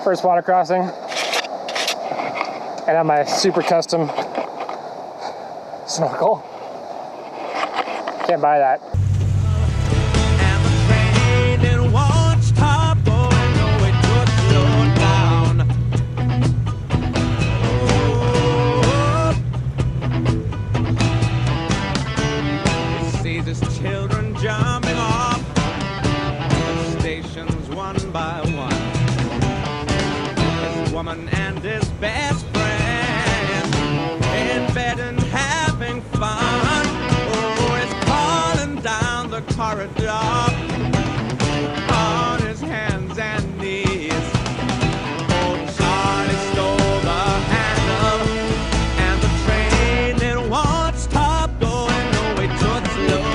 first water crossing. And on my super custom snorkel. Can't buy that. Children jumping off the stations one by one. His woman and his best friend in bed and having fun. Oh, he's crawling down the corridor on his hands and knees. Oh, Charlie stole the handle and the train it won't stop going. No, it took slow.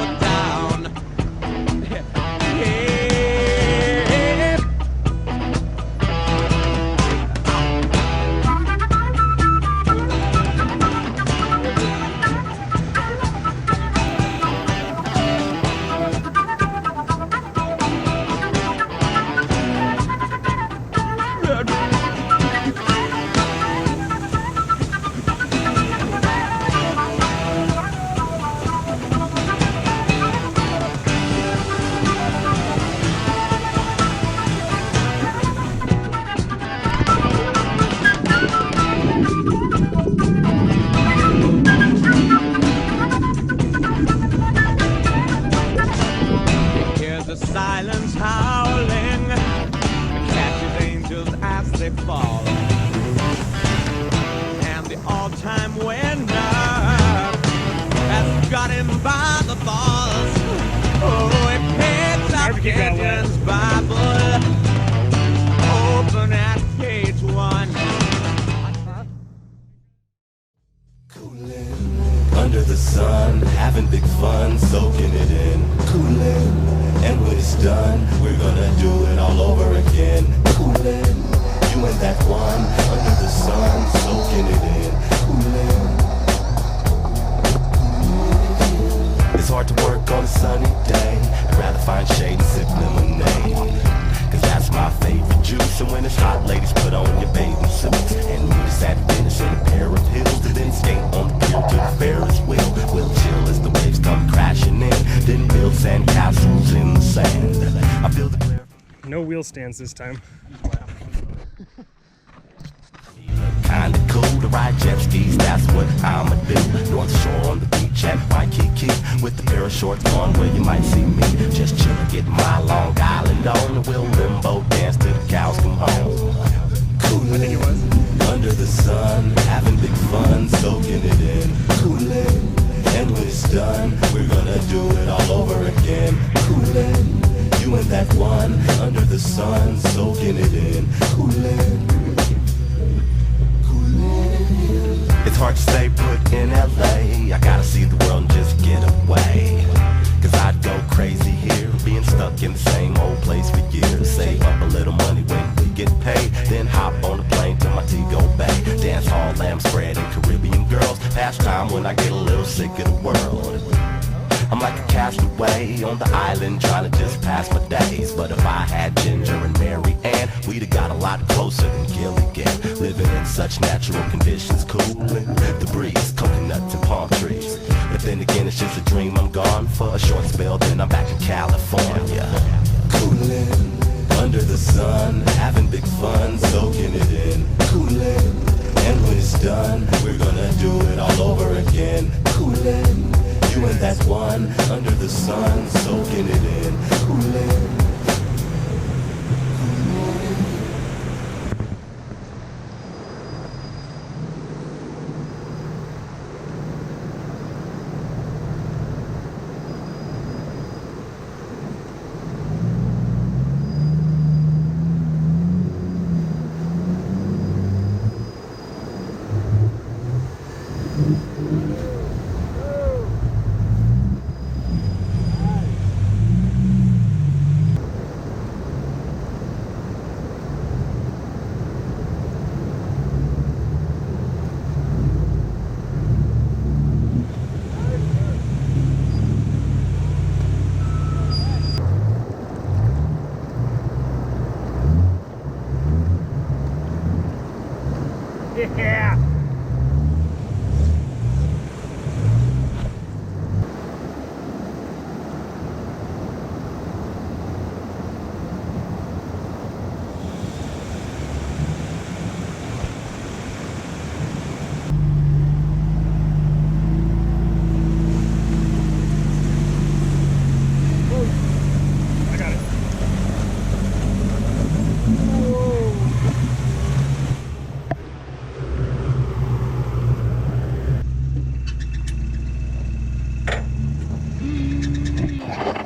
Silence howling catches angels as they fall, and the all-time winner has got him by the balls. Oh, he picks up Gideon's Bible, open at page 1. Coolin' under the sun, having big fun, soaking it in. Coolin'. And when it's done, we're gonna do it all over again. Coolin', you and that one under the sun, soaking it in. Coolin'. It's hard to work on a sunny day. I'd rather find shade and sip lemonade, cause that's my favorite juice. And when it's hot, ladies, put on your bathing suits and meet us at finish in a pair of heels. Then skate on the pier to the Ferris wheel. We'll chill as the waves come crashing in. Then build sandcastles in the sand. I feel the glare. No wheel stands this time. Kinda cool to ride jet skis, that's what I'ma do. North Shore on the beach at Waikiki, with the pair of shorts on where you might see me. Just chillin', getting my Long Island on. And we'll limbo dance till the cows come home. Coolin', under the sun, having big fun, soaking it in. Coolin', and when it's done, we're gonna do it all over again. Coolin', you and that one under the sun, soaking it in. Coolin'. It's hard to stay put in LA. I gotta see the world and just get away. Cause I'd go crazy here, being stuck in the same old place for years. Save up a little money when we get paid, then hop on a plane to Montego Bay. Dance hall, lamb spread, and Caribbean girls. Pastime when I get a little sick of the world. I'm like a castaway on the island trying to just pass my days. But if I had Ginger and Mary Ann, we'd have got a lot closer than Gilligan. Living in such natural conditions, cooling the breeze, coconuts and palm trees. But then again, it's just a dream. I'm gone for a short spell, then I'm back in California. Cooling under the sun, having big fun, soaking it in. Cooling, and when it's done, we're gonna do it all over again. Cooling. You and that one under the sun, soaking it in. Coolin'.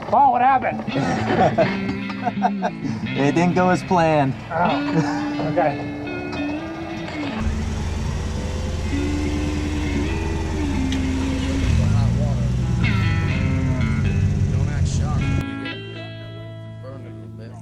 Paul, what happened? It didn't go as planned. Oh, okay. Don't act shocked when you get burned a little bit.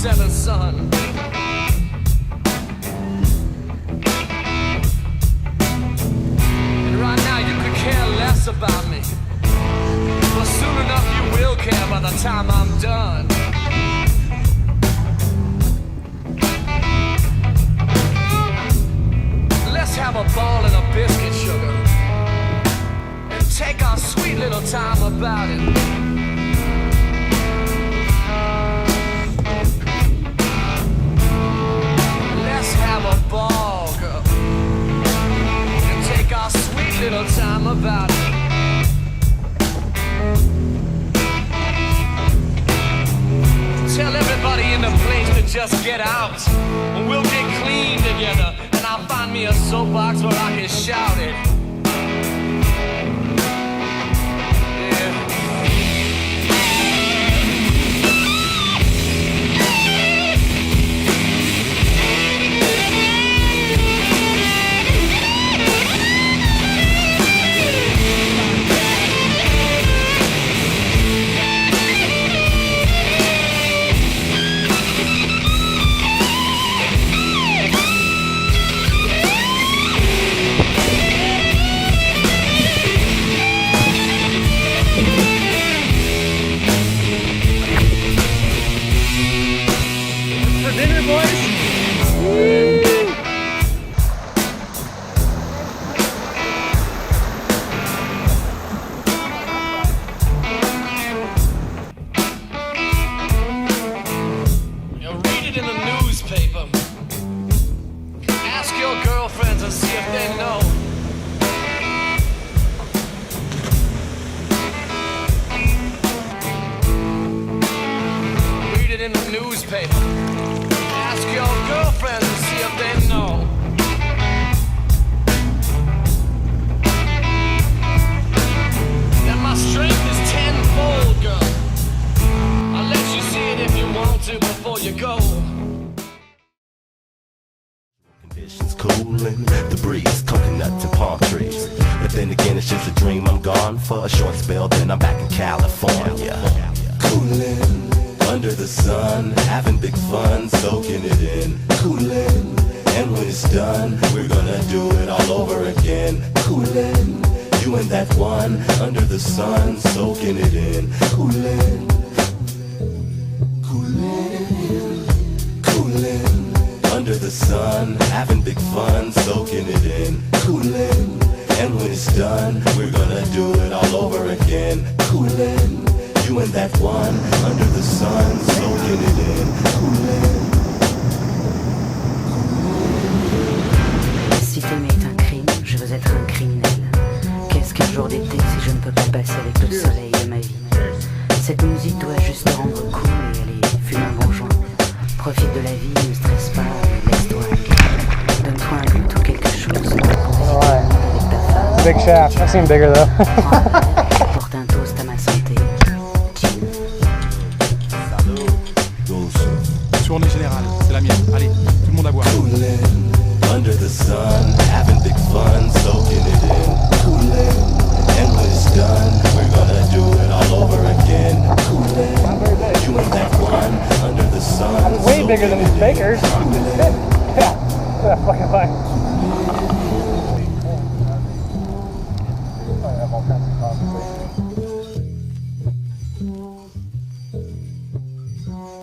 seventh son. And right now you could care less about me, but soon enough you will care by the time I'm done. Let's have a ball and a biscuit, sugar, and take our sweet little time about it. Let's have a ball, girl, and take our sweet little time about it. Tell everybody in the place to just get out, and we'll get clean together, and I'll find me a soapbox where I can shout it. Ask your girlfriends and see if they know. Read it in the newspaper. Ask your girlfriends and see if they know. That my strength is tenfold, girl. I'll let you see it if you want to before you go. Conditions cooling, the breeze, coconuts and palm trees. But then again, it's just a dream. I'm gone for a short spell, then I'm back in California. Cooling under the sun, having big fun, soaking it in. Cooling, and when it's done, we're gonna do it all over again. Cooling, you and that one under the sun, soaking it in. Cooling, cooling, cooling. Under the sun, having big fun, soaking it in. Cooling, and when it's done, we're gonna do it all over again. Cooling, you and that one under the sun, soaking it in. Cooling. Si t'aimer est un crime, je veux être un criminel. Qu'est-ce qu'un jour d'été si je ne peux pas passer avec le soleil de ma vie? Cette musique doit juste te rendre cool et aller fumer un bon joint. Profite de la vie, ne stresse pas, laisse-toi aller. Donne-toi un but ou quelque chose avec ta femme. Big shaft. I've seen bigger though. Porte un toast à ma santé. Chill. Tournée générale, c'est la mienne. Allez, tout le monde à boire. Cooling, under the sun, having big fun, soaking it in. Cooling, and when it's done, we're gonna do it all over again. Cooling, you and that one under the sun. Way bigger than these bakers. Yeah, fucking fine.